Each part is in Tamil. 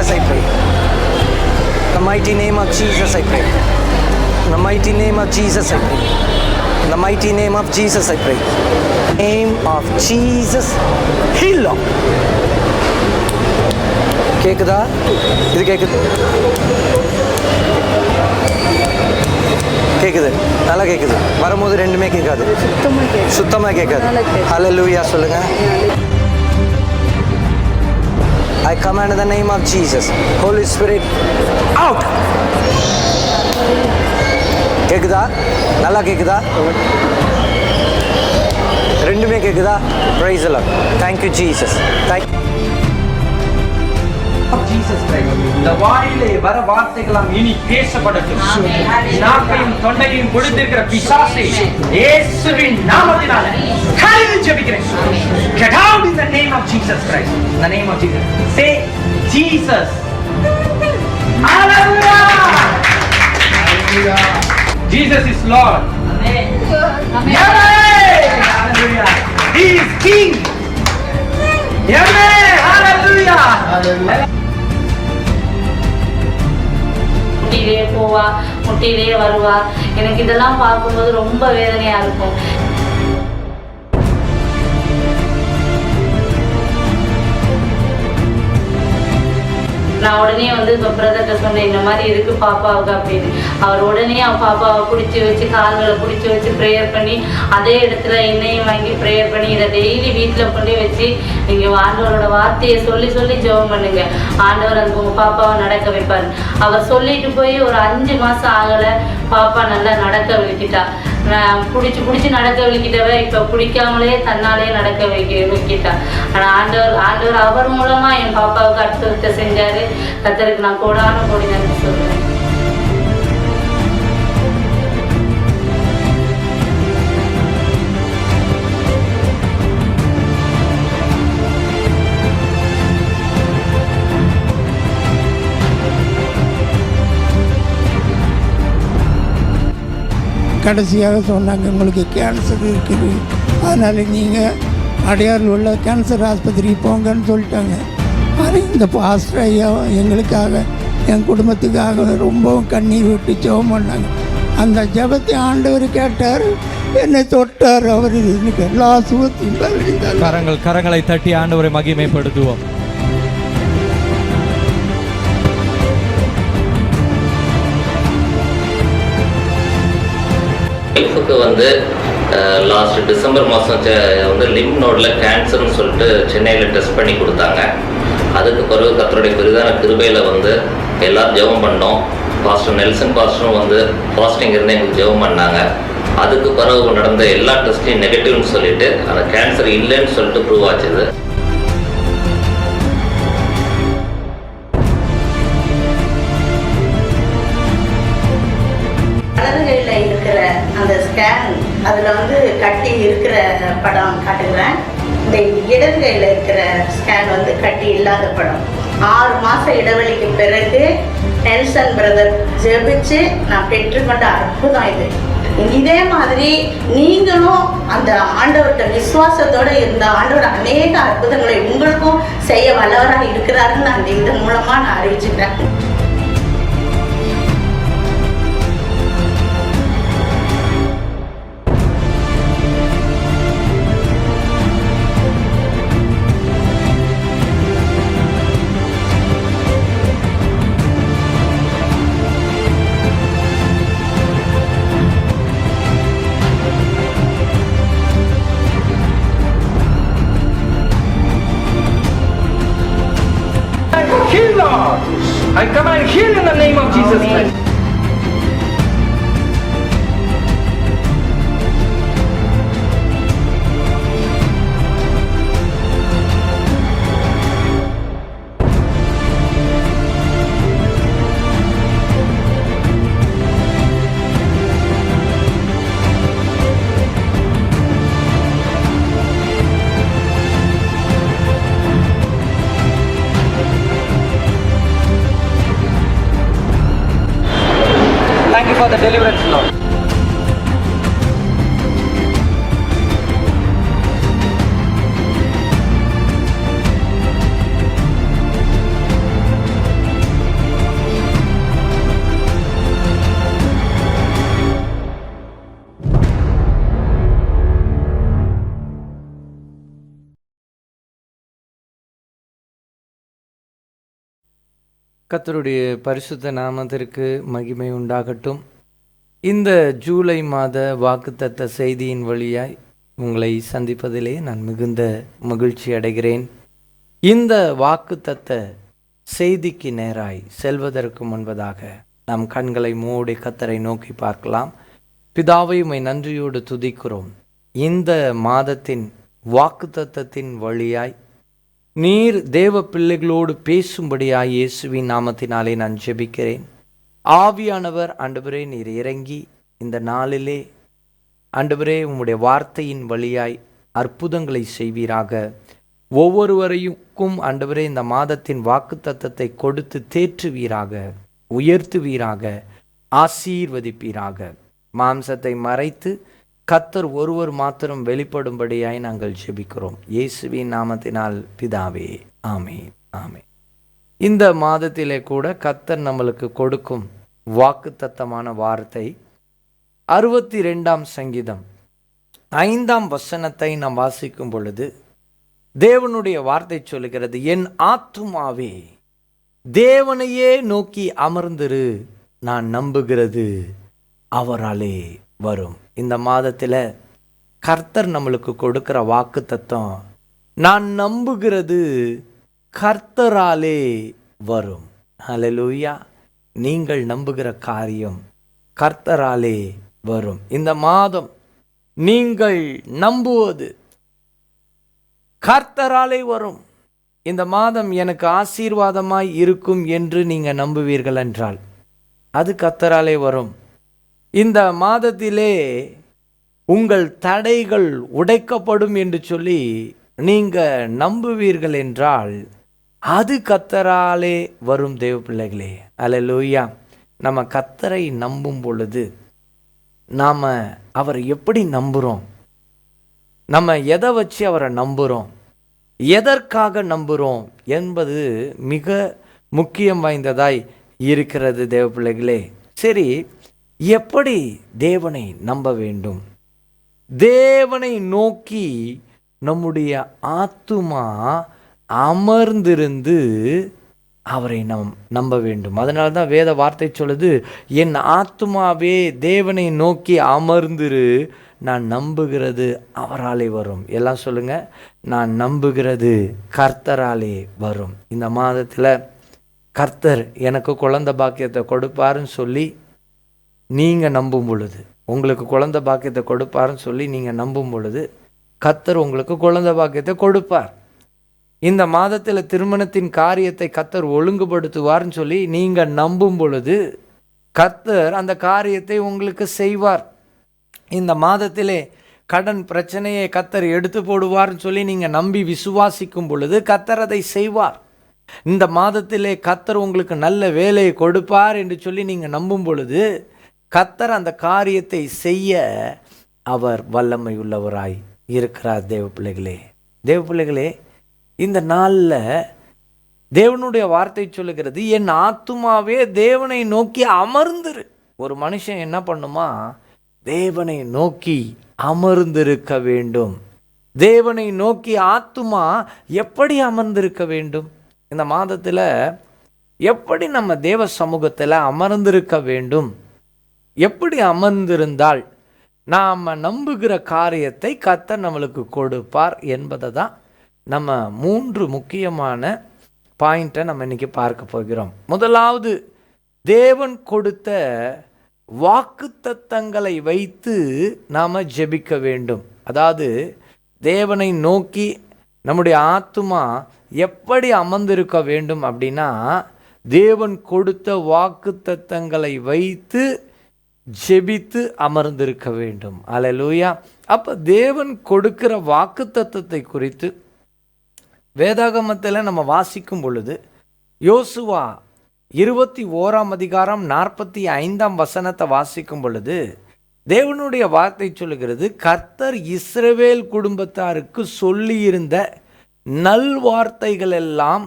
Jesus I pray. In the mighty name of Jesus I pray. In the mighty name of Jesus I pray. In the mighty name of Jesus I pray. Name of Jesus heal Lord. கேக்குதா? இது கேக்குது? கேக்குது, நல்லா கேக்குது. வரும்போது ரெண்டுமே கேட்காது, சுத்தமாக கேட்காது. ஹல்லேலூயா சொல்லுங்க. I command in the name of Jesus. Holy Spirit out. கேக்குதா? நல்லா கேக்குதா? ரெண்டுமே கேக்குதா? Praise the Lord. Thank you Jesus. Thank you. இந்த வாயிலே வர வார்த்தைகளாம் இனி பேசப்படட்டும். நாக்கையும் தொண்டையும் கொடுத்திருக்கிற பிசாசை இயேசுவின் நாமத்தினால கல்லெறிந்து ஜெபிக்கிறேன். Get out in the name of Jesus Christ. In the name of Jesus. Say Jesus. Hallelujah. Hallelujah. Jesus is Lord. Amen. Hallelujah. He is King. Amen. Hallelujah. Hallelujah. முட்டிலே போவா, முட்டிலே வருவா. எனக்கு இதெல்லாம் பார்க்கும்போது ரொம்ப வேதனையா இருக்கும். நான் உடனே இப்போ பிரதர்கிட்ட சொன்னேன், இந்த மாதிரி இருக்கு பாப்பாவுக்கு அப்படின்னு. அவர் உடனே பாப்பாவை பிடிச்சி வச்சு கால்களை பிடிச்சி வச்சு ப்ரேயர் பண்ணி அதே இடத்துல எண்ணெயும் வாங்கி ப்ரேயர் பண்ணி இதை டெய்லி வீட்டில் கொண்டு வச்சு நீங்கள் ஆண்டவரோட வார்த்தையை சொல்லி சொல்லி ஜெபம் பண்ணுங்க. ஆண்டவர் அந்த உங்கள் பாப்பாவை நடக்க வைப்பார். அவர் சொல்லிட்டு போய் ஒரு 5 மாதம் ஆகலை, பாப்பா நல்லா நடக்க வைக்கிட்டா. பிடிச்சி நடக்க வைக்கிட்டவ இப்போ பிடிக்காமலே தன்னாலே நடக்க வைக்கிட்டா. ஆனால் ஆண்டவர் அவர் மூலமா என் பாப்பாவுக்கு அற்புதத்தை செஞ்சாரு. கர்த்தருக்கு நான் கோடான கோடி நன்றி சொல்றேன். கடைசியாக சொன்னாங்க, உங்களுக்கு கேன்சர் இருக்குது, அதனால் நீங்கள் அடையாறில் உள்ள கேன்சர் ஆஸ்பத்திரிக்கு போங்கன்னு சொல்லிட்டாங்க. அது இந்த பாஸ்டர் ஐயா எங்களுக்காக என் குடும்பத்துக்காக ரொம்பவும் கண்ணீர் விட்டு ஜெபம் பண்ணாங்க. அந்த ஜெபத்தை ஆண்டவர் கேட்டார், என்னை தொட்டார். அவர் எனக்கு எல்லா சுகத்தையும் கரங்களை தட்டி ஆண்டவரை மகிமைப்படுத்துவோம். ஒய்ஃபுக்கு லாஸ்ட் டிசம்பர் மாதம் லிம் நோடில் கேன்சர்னு சொல்லிட்டு சென்னையில் டெஸ்ட் பண்ணி கொடுத்தாங்க. அதுக்கு பிறகு கர்த்தருடைய பெரிதான கிருபையில் எல்லோரும் ஜெபம் பண்ணோம். பாஸ்டர் நெல்சன் பாஸ்டரும் பாஸ்டிங் இருந்து எங்களுக்கு ஜெபம் பண்ணாங்க. அதுக்கு பிறகு நடந்த எல்லா டெஸ்ட்லையும் நெகட்டிவ்னு சொல்லிட்டு அந்த கேன்சர் இல்லைன்னு சொல்லிட்டு ப்ரூவ் ஆச்சுது. அந்த ஸ்கேன் அதில் கட்டி இருக்கிற படம் காட்டுகிறேன். இந்த இடது கையில் இருக்கிற ஸ்கேன் கட்டி இல்லாத படம். 6 மாத இடைவெளிக்கு பிறகு நெல்சன் பிரதர் ஜெபிச்சு நான் பெற்றுக்கொண்ட அற்புதம் இது. இதே மாதிரி நீங்களும் அந்த ஆண்டவர்கிட்ட விசுவாசத்தோட இருந்த ஆண்டவர் அநேக அற்புதங்களை உங்களுக்கும் செய்ய வல்லவராக இருக்கிறாருன்னு நான் இதன் மூலமா நான் அறிவிச்சுக்கிறேன். Heal Lord. I command heal in the name of Jesus Christ. For the deliverance, Lord. கர்த்தருடைய பரிசுத்த நாமத்திற்கு மகிமை உண்டாகட்டும். இந்த ஜூலை மாத வாக்குத்தத்த செய்தியின் வழியாய் உங்களை சந்திப்பதிலே நான் மிகுந்த மகிழ்ச்சி அடைகிறேன். இந்த வாக்குத்தத்த செய்திக்கு நேராய் செல்வதற்கு முன்பதாக நம் கண்களை மூடி கர்த்தரை நோக்கி பார்க்கலாம். பிதாவை உம்மை நன்றியோடு துதிக்கிறோம். இந்த மாதத்தின் வாக்குத்தத்தத்தின் வழியாய் நீர் தேவ பிள்ளைகளோடு பேசும்படியாய் இயேசுவின் நாமத்தினாலே நான் ஜெபிக்கிறேன். ஆவியானவர் ஆண்டவரே நீர் இறங்கி இந்த நாளிலே ஆண்டவரே உம்முடைய வார்த்தையின் வழியாய் அற்புதங்களை செய்வீராக. ஒவ்வொருவரையும் ஆண்டவரே இந்த மாதத்தின் வாக்குத்தத்தத்தை கொடுத்து தேற்றுவீராக, உயர்த்துவீராக, ஆசீர்வதிப்பீராக. மாம்சத்தை மறைத்து கர்த்தர் ஒருவர் மாத்திரம் வெளிப்படும்படியாய் நாங்கள் ஜெபிக்கிறோம். இயேசுவின் நாமத்தினால் பிதாவே, ஆமென், ஆமென். இந்த மாதத்திலே கூட கர்த்தர் நம்மளுக்கு கொடுக்கும் வாக்குத்தத்தமான வார்த்தை 62ஆம் சங்கீதம் 5ஆம் வசனத்தை நாம் வாசிக்கும் பொழுது தேவனுடைய வார்த்தை சொல்லுகிறது, என் ஆத்துமாவே தேவனையே நோக்கி அமர்ந்திரு, நான் நம்புகிறது அவராலே வரும். இந்த மாதத்தில் கர்த்தர் நம்மளுக்கு கொடுக்கிற வாக்குத்தத்தம், நான் நம்புகிறது கர்த்தராலே வரும். ஹல்லேலூயா. நீங்கள் நம்புகிற காரியம் கர்த்தராலே வரும். இந்த மாதம் நீங்கள் நம்புவது கர்த்தராலே வரும். இந்த மாதம் எனக்கு ஆசீர்வாதமாய் இருக்கும் என்று நீங்கள் நம்புவீர்கள் என்றால் அது கர்த்தராலே வரும். இந்த மாதத்திலே உங்கள் தடைகள் உடைக்கப்படும் என்று சொல்லி நீங்கள் நம்புவீர்கள் என்றால் அது கர்த்தராலே வரும். தேவ பிள்ளைகளே, அல்லேலூயா. நம்ம கர்த்தரை நம்பும் பொழுது நாம் அவரை எப்படி நம்புகிறோம், நம்ம எதை வச்சு அவரை நம்புகிறோம், எதற்காக நம்புகிறோம் என்பது மிக முக்கியம் வாய்ந்ததாய் இருக்கிறது. தேவ பிள்ளைகளே, சரி, எப்படி தேவனை நம்ப வேண்டும்? தேவனை நோக்கி நம்முடைய ஆத்துமா அமர்ந்திருந்து அவரை நம்ப வேண்டும். அதனால தான் வேத வார்த்தை சொல்லுது, என் ஆத்துமாவே தேவனை நோக்கி அமர்ந்திரு, நான் நம்புகிறது அவராலே வரும். எல்லாம் சொல்லுங்க, நான் நம்புகிறது கர்த்தராலே வரும். இந்த மாதத்தில் கர்த்தர் எனக்கு குழந்தை பாக்கியத்தை கொடுப்பாருன்னு சொல்லி நீங்கள் நம்பும் பொழுது, உங்களுக்கு குழந்தை பாக்கியத்தை கொடுப்பாருன்னு சொல்லி நீங்கள் நம்பும் பொழுது கர்த்தர் உங்களுக்கு குழந்தை பாக்கியத்தை கொடுப்பார். இந்த மாதத்தில் திருமணத்தின் காரியத்தை கர்த்தர் ஒழுங்குபடுத்துவார்னு சொல்லி நீங்கள் நம்பும் பொழுது கர்த்தர் அந்த காரியத்தை உங்களுக்கு செய்வார். இந்த மாதத்திலே கடன் பிரச்சனையை கர்த்தர் எடுத்து போடுவார்னு சொல்லி நீங்கள் நம்பி விசுவாசிக்கும் பொழுது கர்த்தர் அதை செய்வார். இந்த மாதத்திலே கர்த்தர் உங்களுக்கு நல்ல வேலையை கொடுப்பார் என்று சொல்லி நீங்கள் நம்பும் பொழுது கர்த்தர் அந்த காரியத்தை செய்ய அவர் வல்லமை உள்ளவராய் இருக்கிறார். தேவ பிள்ளைகளே, தேவ பிள்ளைகளே, இந்த நாளில் தேவனுடைய வார்த்தை சொல்லுகிறது, என் ஆத்துமாவே தேவனை நோக்கி அமர்ந்திரு. ஒரு மனுஷன் என்ன பண்ணுமா, தேவனை நோக்கி அமர்ந்திருக்க வேண்டும். தேவனை நோக்கி ஆத்துமா எப்படி அமர்ந்திருக்க வேண்டும்? இந்த மாதத்தில் எப்படி நம்ம தேவ சமூகத்தில் அமர்ந்திருக்க வேண்டும்? எப்படி அமர்ந்திருந்தால் நாம் நம்புகிற காரியத்தை கர்த்தர் நம்மளுக்கு கொடுப்பார் என்பதை தான் நம்ம 3 முக்கியமான பாயிண்ட்டை நம்ம இன்றைக்கி பார்க்க போகிறோம். முதலாவது, தேவன் கொடுத்த வாக்குத்தத்தங்களை வைத்து நாம் ஜெபிக்க வேண்டும். அதாவது தேவனை நோக்கி நம்முடைய ஆத்துமா எப்படி அமர்ந்திருக்க வேண்டும் அப்படின்னா, தேவன் கொடுத்த வாக்குத்தத்தங்களை வைத்து ஜெபித்து அமர்ந்திருக்க வேண்டும். அல்லேலூயா. அப்போ தேவன் கொடுக்கிற வாக்குத்தத்தத்தை குறித்து வேதாகமத்தில் நம்ம வாசிக்கும் பொழுது யோசுவா 21ஆம் அதிகாரம் 45ஆம் வசனத்தை வாசிக்கும் பொழுது தேவனுடைய வார்த்தை சொல்லுகிறது, கர்த்தர் இஸ்ரவேல் குடும்பத்தாருக்கு சொல்லியிருந்த நல்வார்த்தைகள் எல்லாம்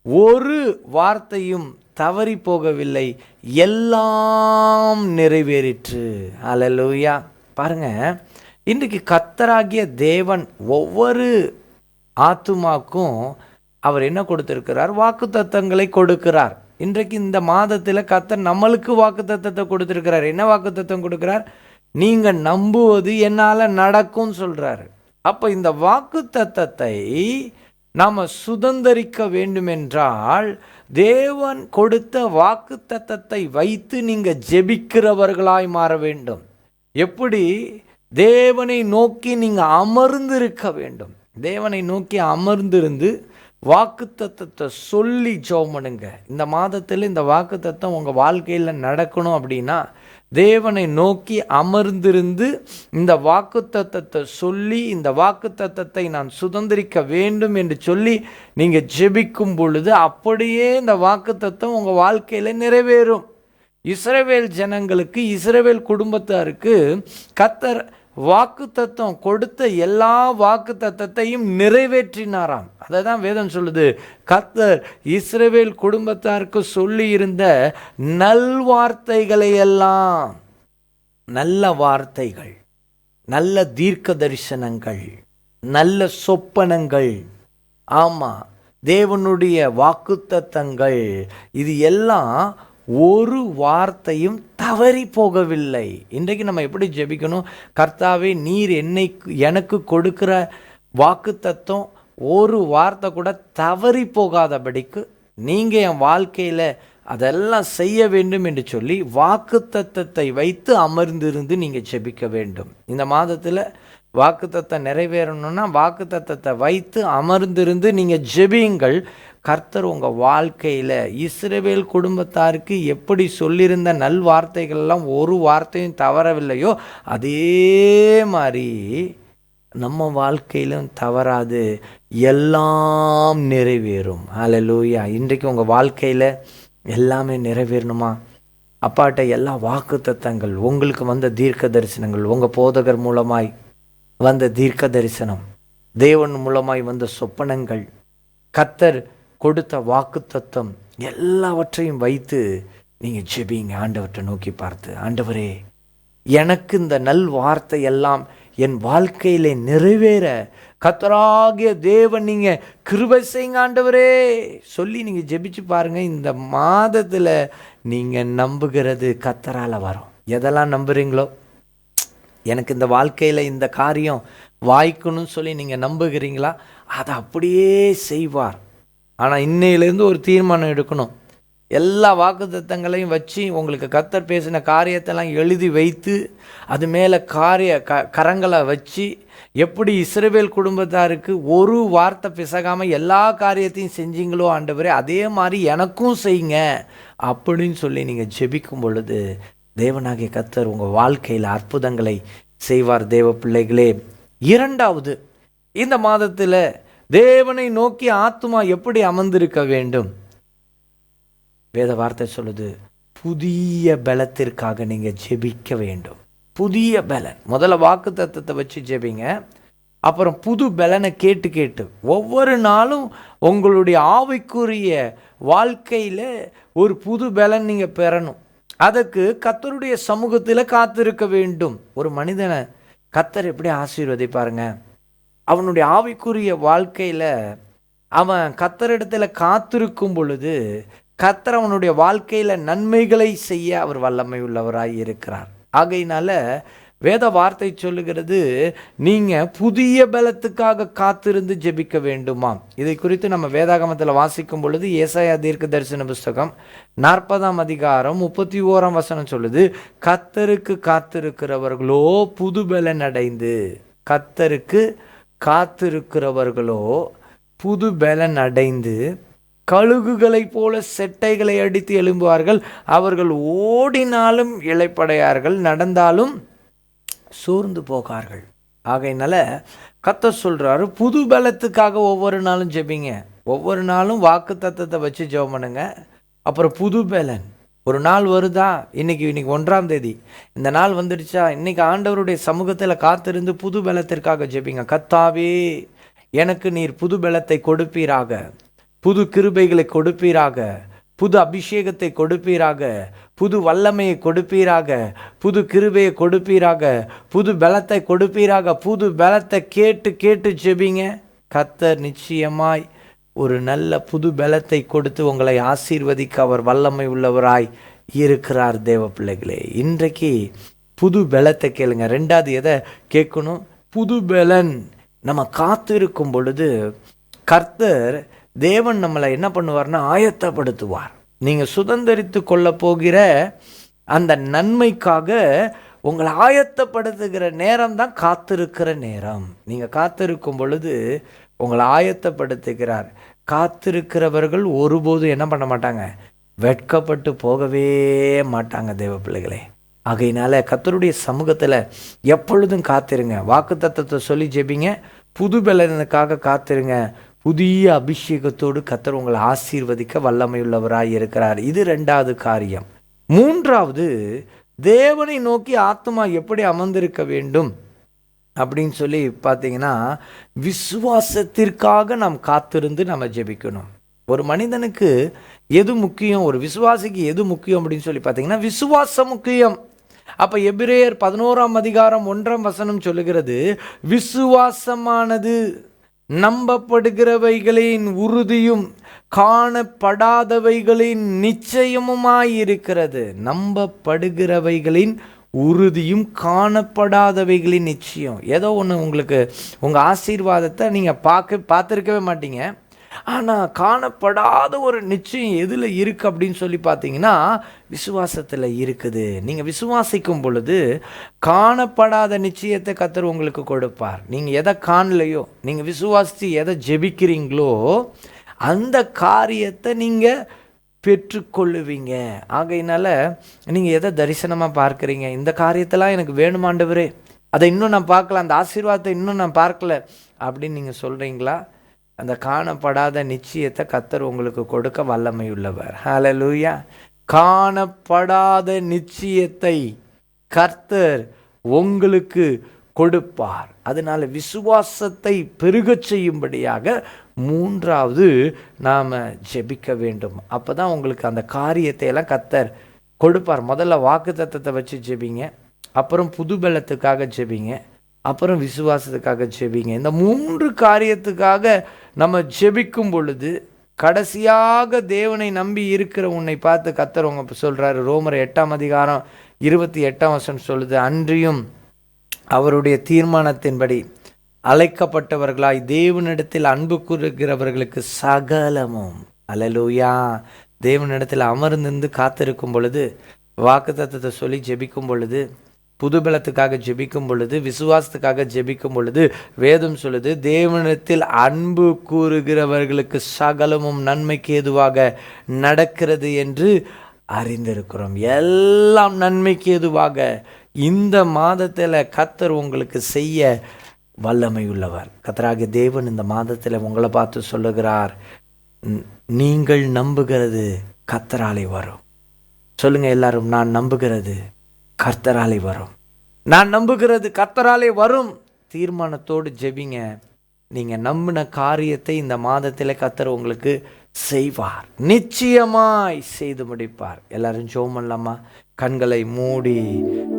ஒரு வார்த்தையும் தவறி போகவில்லை, எல்லாம் நிறைவேறிற்று. அல்லேலூயா. பாருங்க, இன்றைக்கு கர்த்தராகிய தேவன் ஒவ்வொரு ஆத்துமாக்கும் அவர் என்ன கொடுத்திருக்கிறார்? வாக்குத்தத்தங்களை கொடுக்கிறார். இன்றைக்கு இந்த மாதத்தில் கர்த்தர் நம்மளுக்கு வாக்குத்தத்தத்தை கொடுத்துருக்கிறார். என்ன வாக்குத்தத்தம் கொடுக்குறார்? நீங்கள் நம்புவது என்னால் நடக்கும்னு சொல்கிறாரு. அப்போ இந்த வாக்குத்தத்தத்தை நாம் சுதந்தரிக்க வேண்டுமென்றால் தேவன் கொடுத்த வாக்குத்தத்தத்தை வைத்து நீங்கள் ஜெபிக்கிறவர்களாய் மாற வேண்டும். எப்படி? தேவனை நோக்கி நீங்கள் அமர்ந்திருக்க வேண்டும். தேவனை நோக்கி அமர்ந்திருந்து வாக்குத்தத்தத்தை சொல்லி ஜெபம் பண்ணுங்க. இந்த மாதத்தில் இந்த வாக்குத்தத்தம் உங்கள் வாழ்க்கையில் நடக்கணும் அப்படின்னா தேவனை நோக்கி அமர்ந்திருந்து இந்த வாக்குத்தத்தத்தை சொல்லி, இந்த வாக்குத்தத்தத்தை நான் சுதந்திரிக்க வேண்டும் என்று சொல்லி நீங்கள் ஜெபிக்கும் பொழுது அப்படியே இந்த வாக்குத்தத்தம் உங்கள் வாழ்க்கையில் நிறைவேறும். இஸ்ரவேல் ஜனங்களுக்கு, இஸ்ரவேல் குடும்பத்தாருக்கு கர்த்தர் வாக்குத்தத்தம் கொடுத்த எல்லா வாக்குத்தத்தத்தையும் நிறைவேற்றினாராம். அதை தான் வேதம் சொல்லுது. கர்த்தர் இஸ்ரவேல் குடும்பத்தாருக்கு சொல்லி இருந்த நல்வார்த்தைகளை எல்லாம், நல்ல வார்த்தைகள், நல்ல தீர்க்க தரிசனங்கள், நல்ல சொப்பனங்கள், ஆமாம் தேவனுடைய வாக்குத்தத்தங்கள், இது எல்லாம் ஒரு வார்த்தையும் தவறி போகவில்லை. இன்றைக்கு நம்ம எப்படி ஜெபிக்கணும்? கர்த்தாவே, நீர் எனக்கு கொடுக்கிற வாக்குத்தத்தம் ஒரு வார்த்தை கூட தவறி போகாதபடிக்கு நீங்கள் என் வாழ்க்கையில் அதெல்லாம் செய்ய வேண்டும் என்று சொல்லி வாக்குத்தத்தத்தை வைத்து அமர்ந்திருந்து நீங்கள் ஜெபிக்க வேண்டும். இந்த மாதத்தில் வாக்குத்தத்தம் நிறைவேறணும்னா வாக்குத்தத்தத்தை வைத்து அமர்ந்திருந்து நீங்கள் ஜெபியுங்கள். கர்த்தர் உங்கள் வாழ்க்கையில் இஸ்ரவேல் குடும்பத்தாருக்கு எப்படி சொல்லியிருந்த நல் வார்த்தைகள்லாம் ஒரு வார்த்தையும் தவறவில்லையோ அதே மாதிரி நம்ம வாழ்க்கையிலும் தவறாது, எல்லாம் நிறைவேறும். ஹல்லேலூயா. இன்றைக்கு உங்கள் வாழ்க்கையில் எல்லாமே நிறைவேறணுமா? அப்பாட்ட எல்லா வாக்குத்தத்தங்கள், உங்களுக்கு வந்த தீர்க்க தரிசனங்கள், உங்கள் போதகர் மூலமாய் வந்த தீர்க்க தரிசனம், தேவன் மூலமாய் வந்த சொப்பனங்கள், கர்த்தர் கொடுத்த வாக்குத்தத்தம் எல்லாவற்றையும் வைத்து நீங்கள் ஜெபிங்க. ஆண்டவற்றை நோக்கி பார்த்து, ஆண்டவரே, எனக்கு இந்த நல் வார்த்தை எல்லாம் என் வாழ்க்கையிலே நிறைவேற கர்த்தராகிய தேவன் நீங்கள் கிருபை செய்யுங்க ஆண்டவரே சொல்லி நீங்கள் ஜெபிச்சு பாருங்கள். இந்த மாதத்தில் நீங்கள் நம்புகிறது கர்த்தரால் வரும். எதெல்லாம் நம்புகிறீங்களோ, எனக்கு இந்த வாழ்க்கையில் இந்த காரியம் வாய்க்கணும்னு சொல்லி நீங்கள் நம்புகிறீங்களா, அதை அப்படியே செய்வார். ஆனால் இன்னையிலேருந்து ஒரு தீர்மானம் எடுக்கணும். எல்லா வாக்குத்தத்தங்களையும் வச்சு உங்களுக்கு கர்த்தர் பேசின காரியத்தெல்லாம் எழுதி வைத்து அது மேலே கரங்களை வச்சு, எப்படி இஸ்ரவேல் குடும்பத்தாருக்கு ஒரு வார்த்தை பிசகாமல் எல்லா காரியத்தையும் செஞ்சீங்களோ ஆண்டவரே, அதே மாதிரி எனக்கும் செய்யுங்க அப்படின்னு சொல்லி நீங்கள் ஜெபிக்கும் பொழுது தேவனாகிய கர்த்தர் உங்கள் வாழ்க்கையில் அற்புதங்களை செய்வார். தேவ பிள்ளைகளே, இரண்டாவது, இந்த மாதத்தில் தேவனை நோக்கி ஆத்துமா எப்படி அமர்ந்திருக்க வேண்டும்? வேத வார்த்தை சொல்லுது, புதிய பலத்திற்காக நீங்கள் ஜெபிக்க வேண்டும். புதிய பலன், முதல்ல வாக்கு தத்தத்தை வச்சு ஜெபிங்க. அப்புறம் புது பலனை கேட்டு ஒவ்வொரு நாளும் உங்களுடைய ஆவிக்குரிய வாழ்க்கையில் ஒரு புது பலன் நீங்கள் பெறணும். அதுக்கு கர்த்தருடைய சமூகத்தில் காத்திருக்க வேண்டும். ஒரு மனிதனை கர்த்தர் எப்படி ஆசீர்வதிப்பாருங்க? அவனுடைய ஆவிக்குரிய வாழ்க்கையில் அவன் கர்த்தரிடத்தில் காத்திருக்கும் பொழுது கர்த்தர் அவனுடைய வாழ்க்கையில் நன்மைகளை செய்ய அவர் வல்லமை உள்ளவராய் இருக்கிறார். ஆகையினால வேத வார்த்தை சொல்லுகிறது, நீங்கள் புதிய பலத்துக்காக காத்திருந்து ஜெபிக்க வேண்டுமாம். இதை குறித்து நம்ம வேதாகமத்தில் வாசிக்கும் பொழுது ஏசாயா தீர்க்க தரிசன புஸ்தகம் 40ஆம் அதிகாரம் 31ஆம் வசனம் சொல்லுது, கர்த்தருக்கு காத்திருக்கிறவர்களோ புது பலன் அடைந்து, கர்த்தருக்கு காத்திருக்கிறவர்களோ புது பலன் அடைந்து கழுகுகளைப் போல செட்டைகளை அடித்து எழும்புவார்கள். அவர்கள் ஓடினாலும் இளைப்படையார்கள், நடந்தாலும் சோர்ந்து போகார்கள். ஆகையினால கர்த்தர் சொல்கிறாரு, புது பலத்துக்காக ஒவ்வொரு நாளும் ஜெபிங்க. ஒவ்வொரு நாளும் வாக்கு தத்தத்தை வச்சு ஜெபம் பண்ணுங்க. அப்புறம் புது பலன் ஒரு நாள் வருதா, இன்னைக்கு 1ஆம் தேதி, இந்த நாள் வந்துடுச்சா, இன்னைக்கு ஆண்டவருடைய சமூகத்தில் காத்திருந்து புது பலத்திற்காக ஜெபிங்க. கர்த்தாவே, எனக்கு நீர் புது பலத்தை கொடுப்பீராக, புது கிருபைகளை கொடுப்பீராக, புது அபிஷேகத்தை கொடுப்பீராக, புது வல்லமையை கொடுப்பீராக, புது கிருபையை கொடுப்பீராக, புது பலத்தை கொடுப்பீராக. புது பலத்தை கேட்டு ஜெபிங்க. கர்த்தர் நிச்சயமாய் ஒரு நல்ல புது பலத்தை கொடுத்து உங்களை ஆசீர்வதிக்க அவர் வல்லமை உள்ளவராய் இருக்கிறார். தேவ பிள்ளைகளே, இன்றைக்கு புது பலத்தை கேளுங்க. ரெண்டாவது எதை கேட்கணும்? புது பலன். நம்ம காத்திருக்கும் பொழுது கர்த்தர் தேவன் நம்மளை என்ன பண்ணுவார்னா ஆயத்தப்படுத்துவார். நீங்கள் சுதந்திரித்து கொள்ள போகிற அந்த நன்மைக்காக உங்களை ஆயத்தப்படுத்துகிற நேரம் தான் காத்திருக்கிற நேரம். நீங்கள் காத்திருக்கும் பொழுது உங்களை ஆயத்தப்படுத்துகிறார். காத்திருக்கிறவர்கள் ஒருபோதும் என்ன பண்ண மாட்டாங்க? வெட்கப்பட்டு போகவே மாட்டாங்க தேவ பிள்ளைகளே. ஆகையினால கர்த்தருடைய சமூகத்தில் எப்பொழுதும் காத்திருங்க. வாக்குத்தத்தத்தை சொல்லி ஜெபிங்க. புது பலனுக்காக காத்திருங்க. புதிய அபிஷேகத்தோடு கர்த்தர் உங்களை ஆசீர்வதிக்க வல்லமையுள்ளவராய் இருக்கிறார். இது ரெண்டாவது காரியம். மூன்றாவது, தேவனை நோக்கி ஆத்மா எப்படி அமர்ந்திருக்க வேண்டும் அப்படின்னு சொல்லி பார்த்தீங்கன்னா, விசுவாசத்திற்காக நாம் காத்திருந்து நம்ம ஜெபிக்கணும். ஒரு மனிதனுக்கு எது முக்கியம், ஒரு விசுவாசிக்கு எது முக்கியம் அப்படின்னு சொல்லி பார்த்தீங்கன்னா, விசுவாசம் முக்கியம். அப்போ எபிரேயர் 11:1 சொல்லுகிறது, விசுவாசமானது நம்பப்படுகிறவைகளின் உறுதியும் காணப்படாதவைகளின் நிச்சயமுமாயிருக்கிறது. நம்பப்படுகிறவைகளின் உறுதியும் காணப்படாதவைகளின் நிச்சயம். ஏதோ ஒன்று உங்களுக்கு உங்கள் ஆசீர்வாதத்தை நீங்கள் பார்த்துருக்கவே மாட்டீங்க. ஆனால் காணப்படாத ஒரு நிச்சயம் எதில் இருக்குது அப்படின்னு சொல்லி பார்த்தீங்கன்னா, விசுவாசத்தில் இருக்குது. நீங்கள் விசுவாசிக்கும் பொழுது காணப்படாத நிச்சயத்தை கர்த்தர் உங்களுக்கு கொடுப்பார். நீங்கள் எதை காணலையோ, நீங்கள் விசுவாசித்து எதை ஜெபிக்கிறீங்களோ அந்த காரியத்தை நீங்கள் பெற்றுக்கொள்ளுவீங்க. ஆகையினால நீங்கள் எதை தரிசனமாக பார்க்குறீங்க, இந்த காரியத்தெல்லாம் எனக்கு வேணுமாண்டவரே, அதை இன்னும் நான் பார்க்கல, அந்த ஆசீர்வாதத்தை இன்னும் நான் பார்க்கல அப்படின்னு நீங்கள் சொல்கிறீங்களா? அந்த காணப்படாத நிச்சயத்தை கர்த்தர் உங்களுக்கு கொடுக்க வல்லமை உள்ளவர். ஹல்லேலூயா. காணப்படாத நிச்சயத்தை கர்த்தர் உங்களுக்கு கொடுப்பார். அதனால விசுவாசத்தை பெருகச் செய்யும்படியாக மூன்றாவது நாம் ஜெபிக்க வேண்டும். அப்போ தான் உங்களுக்கு அந்த காரியத்தை எல்லாம் கர்த்தர் கொடுப்பார். முதல்ல வாக்குத்தத்தத்தை வச்சு ஜெபிங்க, அப்புறம் புது பலத்துக்காக ஜெபிங்க, அப்புறம் விசுவாசத்துக்காக ஜெபிங்க. இந்த மூன்று காரியத்துக்காக நம்ம ஜெபிக்கும் பொழுது கடைசியாக தேவனை நம்பி இருக்கிற உன்னை பார்த்து கர்த்தர் உங்க சொல்கிறாரு. ரோமர் 8:28 சொல்லுது, அன்றியும் அவருடைய தீர்மானத்தின்படி அழைக்கப்பட்டவர்களாய் தேவனிடத்தில் அன்பு கூறுகிறவர்களுக்கு சகலமும். அல்லேலூயா. தேவனிடத்தில் அமர்ந்திருந்து காத்திருக்கும் பொழுது, வாக்குத்தத்தத்தை சொல்லி ஜெபிக்கும் பொழுது, புது பலத்துக்காக ஜெபிக்கும் பொழுது, விசுவாசத்துக்காக ஜெபிக்கும் பொழுது வேதம் சொல்லுது, தேவனிடத்தில் அன்பு கூறுகிறவர்களுக்கு சகலமும் நன்மைக்கு ஏதுவாக நடக்கிறது என்று அறிந்திருக்கிறோம். எல்லாம் நன்மைக்கு ஏதுவாக இந்த மாதத்தில் கர்த்தர் உங்களுக்கு செய்ய வல்லமை உள்ளவர். கர்த்தராகிய தேவன் இந்த மாதத்தில் உங்களை பார்த்து சொல்லுகிறார், நீங்கள் நம்புகிறது கர்த்தராலே வரும். சொல்லுங்க எல்லாரும், நான் நம்புகிறது கர்த்தராலே வரும். நான் நம்புகிறது கர்த்தராலே வரும். தீர்மானத்தோடு ஜெபிங்க. நீங்கள் நம்பின காரியத்தை இந்த மாதத்தில் கர்த்தர் உங்களுக்கு செய்வார், நிச்சயமாய் செய்து முடிப்பார். எல்லாரும் ஜெபம் பண்ணலாமா? கண்களை மூடி,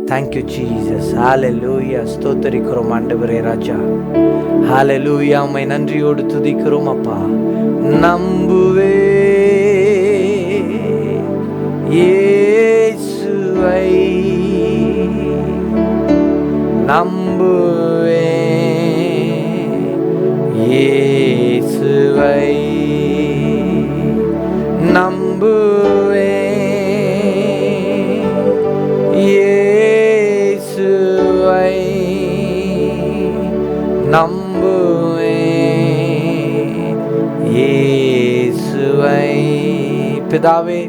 தேங்க்யூ ஜீசஸ், ஹல்லேலூயா, ஸ்தோத்தரிக்கிறோம் ஆண்டவரே ராஜா, ஹல்லேலூயா, உம்மை நன்றியோடு துதிக்கிறோம் அப்பா. நம்புவே இயேசுவை, நம்புவே இயேசுவை, நம்புவே இயேசுவை, நம்புவே இயேசுவை. பிதாவே,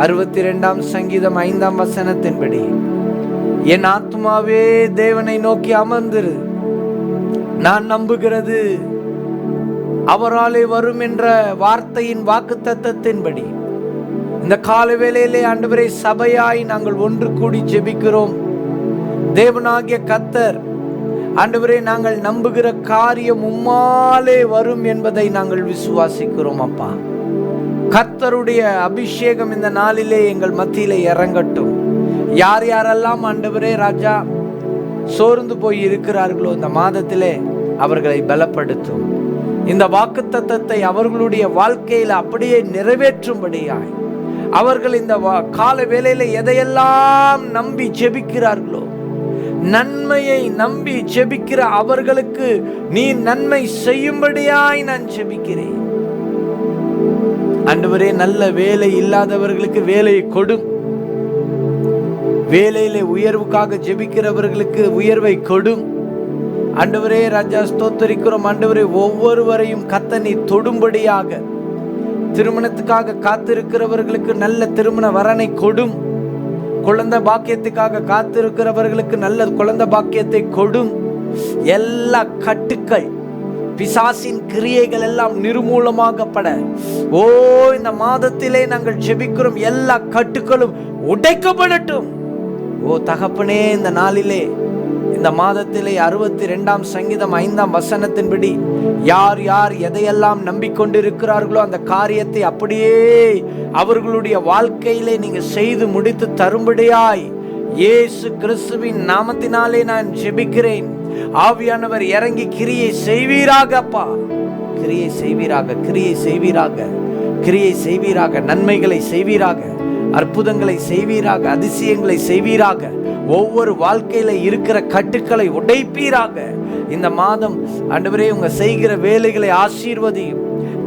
62 சங்கீதம் 5 என் ஆத்மாவே தேவனை நோக்கி அமர்ந்திரு, நான் நம்புகிறது அவராலே வரும் என்ற வார்த்தையின் வாக்குத்தத்தத்தின்படி இந்த கால வேளையிலே ஆண்டவரே சபையாய் நாங்கள் ஒன்று கூடி ஜெபிக்கிறோம். தேவனாகிய கர்த்தர் ஆண்டவரே, நாங்கள் நம்புகிற காரியம் உம்மாலே வரும் என்பதை நாங்கள் விசுவாசிக்கிறோம் அப்பா. கர்த்தருடைய அபிஷேகம் இந்த நாளிலே எங்கள் மத்தியிலே இறங்கட்டும். யார் யாரெல்லாம் ஆண்டவரே ராஜா சோர்ந்து போய் இருக்கிறார்களோ இந்த மாதத்திலே அவர்களை பலப்படுத்தும். இந்த வாக்குத்தத்தத்தை அவர்களுடைய வாழ்க்கையில் அப்படியே நிறைவேற்றும்படியாய் அவர்கள் இந்த கால வேளையில எதையெல்லாம் நம்பி ஜெபிக்கிறார்களோ, நன்மையை நம்பி ஜெபிக்கிற அவர்களுக்கு நீ நன்மை செய்யும்படியாய் நான் ஜெபிக்கிறேன். ஆண்டவரே, நல்ல வேலை இல்லாதவர்களுக்கு வேலையை கொடும். வேலையிலே உயர்வுக்காக ஜெபிக்கிறவர்களுக்கு உயர்வை கொடும். ஆண்டவரே ராஜா, ஸ்தோத்தரிக்கிறோம். ஆண்டவரே, ஒவ்வொருவரையும் கர்த்தர் தொடும்படியாக திருமணத்துக்காக காத்திருக்கிறவர்களுக்கு நல்ல திருமண வரனை கொடும். குழந்தை பாக்கியத்துக்காக காத்திருக்கிறவர்களுக்கு நல்ல குழந்தை பாக்கியத்தை கொடும். எல்லா கட்டுக்கள், பிசாசின் கிரியைகள் எல்லாம் நிர்மூலமாகப்பட இந்த மாதத்திலே நாங்கள் ஜெபிக்கிறோம். எல்லா கட்டுக்களும் உடைக்கப்படட்டும். தகப்பனே, இந்த நாளிலே, இந்த மாதத்திலே 62ஆம் சங்கீதம் 5ஆம் வசனத்தின்படி யார் யார் எதையெல்லாம் நம்பிக்கொண்டிருக்கிறார்களோ அந்த காரியத்தை அப்படியே அவர்களுடைய வாழ்க்கையிலே நீங்க செய்து முடித்து தரும்படியாய் இயேசு கிறிஸ்துவின் நாமத்தினாலே நான் ஜெபிக்கிறேன். ஆவியானவர் இறங்கி கிரியை செய்வீராக. அப்பா, கிரியை செய்வீராக, கிரியை செய்வீராக, கிரியை செய்வீராக, நன்மைகளை செய்வீராக, அற்புதங்களை செய்வீராக, அதிசயங்களை செய்வீராக. ஒவ்வொரு வாழ்க்கையில இருக்கிற கட்டுக்களை உடைப்பீராக. இந்த மாதம் ஆண்டவரே, உங்க செய்கிற வேலைகளை ஆசீர்வதியும்,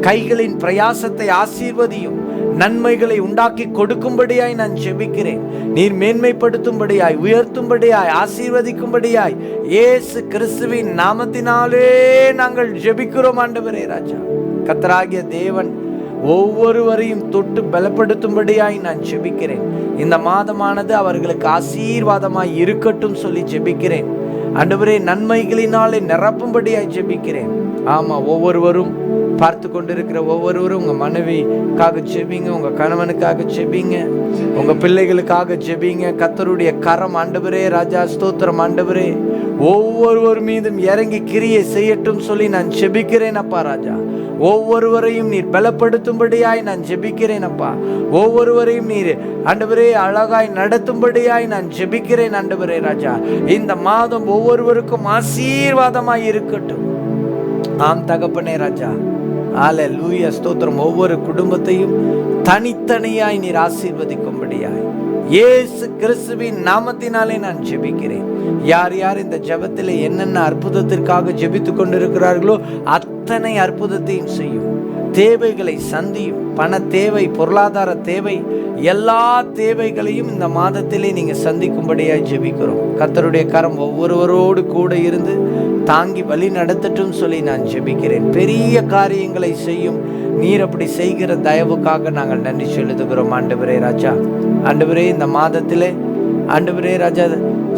கைகளின் பிரயாசத்தை ஆசீர்வதியும், நன்மைகளை உண்டாக்கி கொடுக்கும்படியாய் நான் ஜெபிக்கிறேன். நீர் மேன்மைப்படுத்தும்படியாய், உயர்த்தும்படியாய், ஆசீர்வதிக்கும்படியாய் இயேசு கிறிஸ்துவின் நாமத்தினாலே நாங்கள் ஜெபிக்கிறோம். ஆண்டவரே ராஜா, கர்த்தராகிய தேவன் ஒவ்வொருவரையும் தொட்டு பலப்படுத்தும்படியாய் நான் ஜெபிக்கிறேன். இந்த மாதமானது அவர்களுக்கு ஆசீர்வாதமாய் இருக்கட்டும் சொல்லி ஜெபிக்கிறேன். ஆண்டவரே, நன்மைகளினாலே நிரப்பும்படியாய் ஜெபிக்கிறேன். ஆமா, ஒவ்வொருவரும் பார்த்து கொண்டிருக்கிற ஒவ்வொருவரும் உங்க மனைவிக்காக ஜெபிங்க, உங்க கணவனுக்காக ஜெபிங்க, உங்க பிள்ளைகளுக்காக ஜெபிங்க. கர்த்தருடைய கரம் ஆண்டவரே ராஜா, ஸ்தோத்திரம் ஆண்டவரே, ஒவ்வொருவர் மீதும் இறங்கி கிரியை செய்யட்டும் சொல்லி நான் ஜெபிக்கிறேன். அப்பா ராஜா, ஒவ்வொருவரையும் நீர் பலப்படுத்தும்படியாய் நான் ஜெபிக்கிறேன். அப்பா, ஒவ்வொருவரையும் நீர் ஆண்டவரே அழகாய் நடத்தும்படியாய் நான் ஜெபிக்கிறேன். ஆண்டவரே ராஜா, இந்த மாதம் ஒவ்வொருவருக்கும் ஆசீர்வாதமாய் இருக்கட்டும். ஆம் தகப்பனே ராஜா, அல்லேலூயா, ஸ்தோத்திரம். ஒவ்வொரு குடும்பத்தையும் தனித்தனியாய் நீர் ஆசீர்வதிக்கும்படியாய் இயேசு கிறிஸ்துவின் நாமத்தினாலே நான் ஜெபிக்கிறேன். யார் யார் இந்த ஜெபத்திலே என்னென்ன அற்புதத்திற்காக ஜெபித்து கொண்டிருக்கிறார்களோ அத்தனை அற்புதத்தையும் செய்யும். தேவைகளை சந்தியும். பண தேவை, பொருளாதார தேவை, எல்லா தேவைகளையும் இந்த மாதத்திலே நீங்க சந்திக்கும்படியாய் ஜெபிக்கிறோம். கர்த்தருடைய கரம் ஒவ்வொருவரோடு கூட இருந்து தாங்கி வழி நடத்தட்டும் சொல்லி நான் ஜெபிக்கிறேன். பெரிய காரியங்களை செய்யும் நீர் அப்படி செய்கிற தயவுக்காக நாங்கள் நன்றி செலுத்துகிறோம். ஆண்டவரே ராஜா, ஆண்டவரே, இந்த மாதத்திலே ஆண்டவரே ராஜா,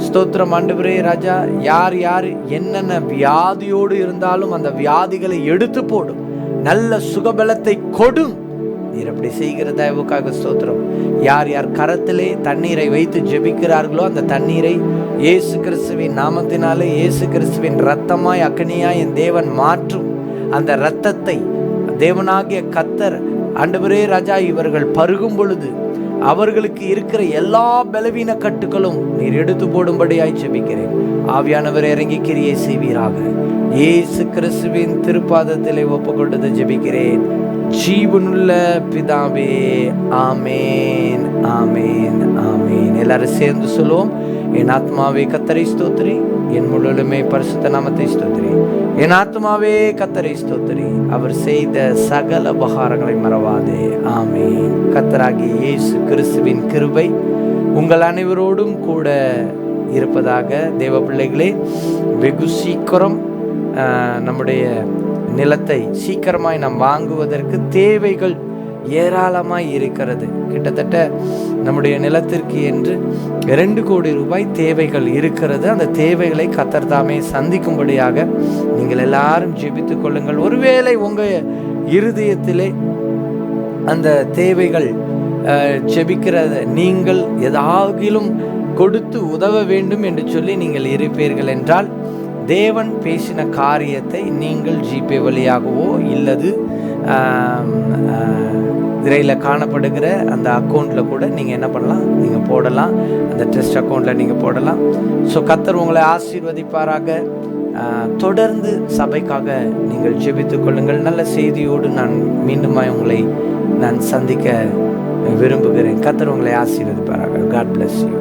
ஸ்தோத்திரம் ஆண்டவரே ராஜா, யார் யார் என்னென்ன வியாதியோடு இருந்தாலும் அந்த வியாதிகளை எடுத்து போடும். நல்ல சுகபலத்தை கொடும். நீர் அப்படி செய்கிற தயவுக்காக ஸ்தோத்திரம். யார் யார் கரத்திலே தண்ணீரை வைத்து ஜெபிக்கிறார்களோ அந்த தண்ணீரை இயேசு கிறிஸ்துவின் நாமத்தினாலே, இயேசு கிறிஸ்துவின் இரத்தமாய் அக்னியாய் என் தேவன் மாற்றும். அந்த இரத்தத்தை தேவனாகிய கர்த்தர் ஆண்டவரே ராஜா இவர்கள் பருகும் பொழுது அவர்களுக்கு இருக்கிற எல்லா பலவீன கட்டுகளும் நீர் எடுத்து போடும்படியாய் ஜெபிக்கிறேன். ஆவியானவர் இறங்கி கிரியை செய்வீராக. இயேசு கிறிஸ்துவின் திருப்பாதத்திலே ஒப்புக்கொண்டு ஜெபிக்கிறேன் ஜீவனுள்ள பிதாவே, ஆமேன், ஆமேன், ஆமேன். எல்லாரும் சேர்ந்து சொல்லுவோம். என் ஆத்மாவே கர்த்தரை ஸ்தோத்திரி, என் முழுமே பரிசுத்த நாமத்தை ஸ்தோத்திரி. என் ஆத்மாவே கர்த்தரை ஸ்தோத்திரி, அவர் செய்த சகல உபகாரங்களை மறவாதே. ஆமேன். கர்த்தராகிய இயேசு கிறிஸ்துவின் கிருபை உங்கள் அனைவரோடும் கூட இருப்பதாக. தேவ பிள்ளைகளே, வெகு சீக்கிரம் நம்முடைய நிலத்தை சீக்கிரமாய் நாம் வாங்குவதற்கு தேவைகள் ஏராளமாய் இருக்கிறது. கிட்டத்தட்ட நம்முடைய நிலத்திற்கு என்று 2 கோடி ரூபாய் தேவைகள் இருக்கிறது. அந்த தேவைகளை கர்த்தர் தாமே சந்திக்கும்படியாக நீங்கள் எல்லாரும் ஜெபித்துக் கொள்ளுங்கள். ஒருவேளை உங்கள் இருதயத்திலே அந்த தேவைகள் ஜெபிக்கிறத நீங்கள் ஏதாகிலும் கொடுத்து உதவ வேண்டும் என்று சொல்லி நீங்கள் இருப்பீர்கள் என்றால், தேவன் பேசின காரியத்தை நீங்கள் ஜிபே வழியாகவோ இல்லது திரையில் காணப்படுகிற அந்த அக்கௌண்ட்டில் கூட நீங்கள் என்ன பண்ணலாம், நீங்கள் போடலாம். அந்த ட்ரஸ்ட் அக்கௌண்ட்டில் நீங்கள் போடலாம். ஸோ கர்த்தர் உங்களை ஆசீர்வதிப்பாராக. தொடர்ந்து சபைக்காக நீங்கள் ஜெபித்துக் கொள்ளுங்கள். நல்ல செய்தியோடு நான் மீண்டுமாய் உங்களை நான் சந்திக்க விரும்புகிறேன். கர்த்தர் உங்களை ஆசீர்வதிப்பாராக. God bless you.